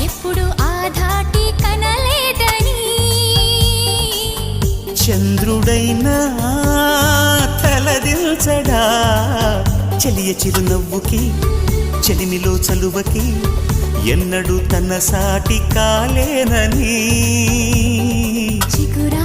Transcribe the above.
ఎప్పుడు ఆధాటి కనలేదని చంద్రుడైనా తలదిల్చడా చెలియ చిరునవ్వుకి చెలిమిలో చలువకి ఎన్నడూ తన సాటి కాలేనని చిగురా